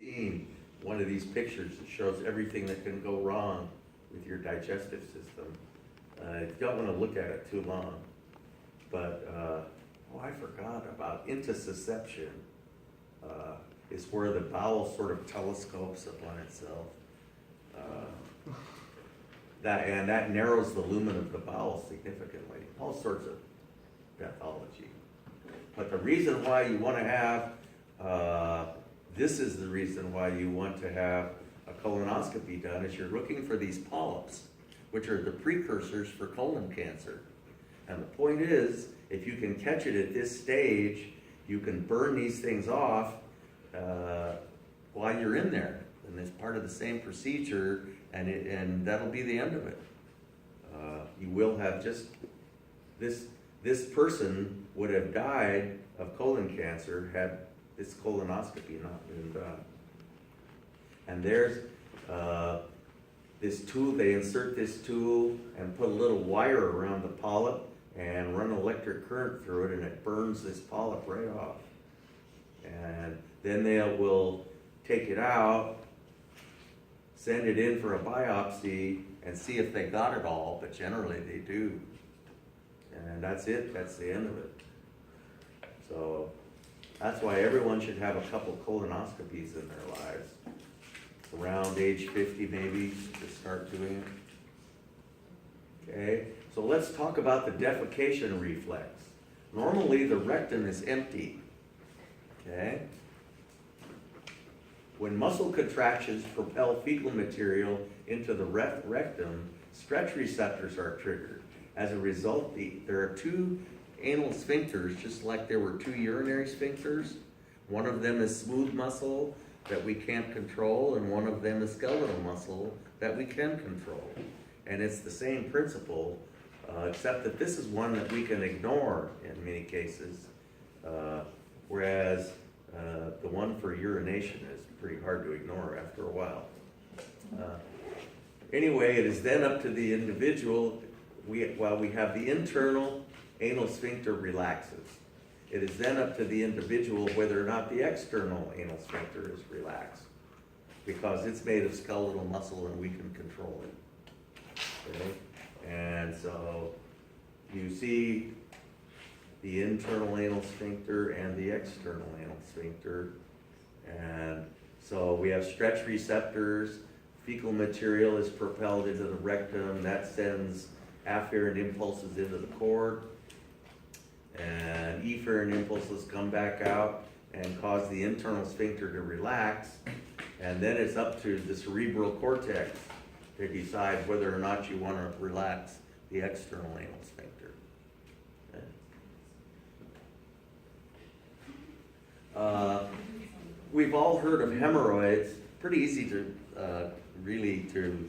Seen one of these pictures that shows everything that can go wrong with your digestive system. You don't want to look at it too long. But, oh, I forgot about intussusception. Is where the bowel sort of telescopes upon itself. That narrows the lumen of the bowel significantly. All sorts of pathology. But the reason why you want to have this is the reason why you want to have a colonoscopy done, is you're looking for these polyps, which are the precursors for colon cancer. And the point is, if you can catch it at this stage, you can burn these things off while you're in there. And it's part of the same procedure, and that'll be the end of it. You will have just, this person would have died of colon cancer had this colonoscopy not been done. And there's this tool, they insert this tool and put a little wire around the polyp and run electric current through it, and it burns this polyp right off. And then they will take it out, send it in for a biopsy, and see if they got it all, but generally they do. And that's it, that's the end of it. So that's why everyone should have a couple colonoscopies in their lives. Around age 50 maybe, to start doing it. Okay, so let's talk about the defecation reflex. Normally the rectum is empty. Okay? When muscle contractions propel fecal material into the rectum, stretch receptors are triggered. As a result, there are two anal sphincters, just like there were two urinary sphincters. One of them is smooth muscle that we can't control, and one of them is skeletal muscle that we can control. And it's the same principle, except that this is one that we can ignore in many cases, whereas the one for urination is pretty hard to ignore after a while. Anyway, it is then up to the individual, while we have the internal anal sphincter relaxes. It is then up to the individual whether or not the external anal sphincter is relaxed, because it's made of skeletal muscle and we can control it. Okay? And so you see the internal anal sphincter and the external anal sphincter. And so we have stretch receptors, fecal material is propelled into the rectum, that sends afferent impulses into the cord, and efferent impulses come back out and cause the internal sphincter to relax, and then it's up to the cerebral cortex to decide whether or not you want to relax the external anal sphincter. Okay. We've all heard of hemorrhoids, pretty easy to really to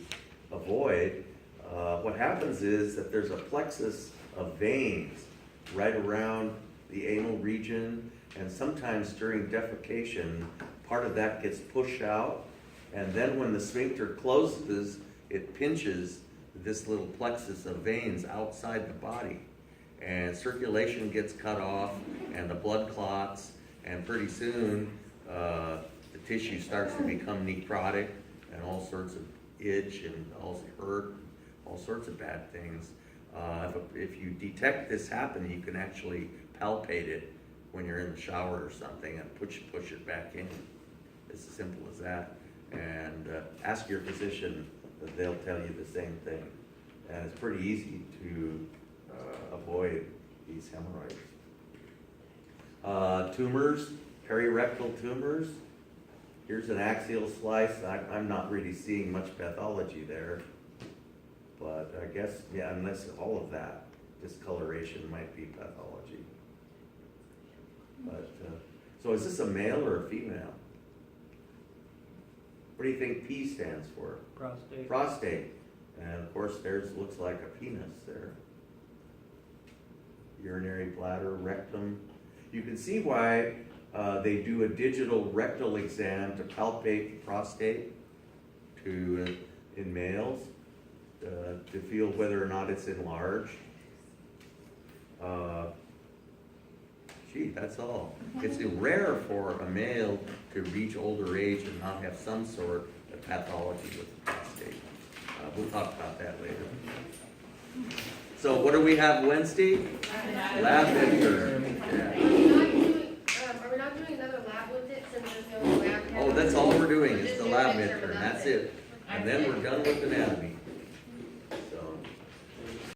avoid. What happens is that there's a plexus of veins right around the anal region, and sometimes during defecation, part of that gets pushed out, and then when the sphincter closes, it pinches this little plexus of veins outside the body, and circulation gets cut off, and the blood clots, and pretty soon the tissue starts to become necrotic, and all sorts of itch and all hurt, all sorts of bad things. If you detect this happening, you can actually palpate it when you're in the shower or something and push it back in. It's as simple as that. And ask your physician, that they'll tell you the same thing. And it's pretty easy to avoid these hemorrhoids. Tumors, perirectal tumors. Here's an axial slice. I'm not really seeing much pathology there. But I guess, yeah, unless all of that discoloration might be pathology. But, so is this a male or a female? What do you think P stands for? Prostate. Prostate. And of course theirs looks like a penis there. Urinary bladder, rectum. You can see why they do a digital rectal exam to palpate the prostate in males. To feel whether or not it's enlarged. Gee, that's all. It's rare for a male to reach older age and not have some sort of pathology with the prostate. We'll talk about that later. So what do we have Wednesday? Lab midterm. Yeah. Are we not doing another lab with it since there's no lab? Oh, that's all we're doing is the lab midterm, that's it. And then we're done with anatomy.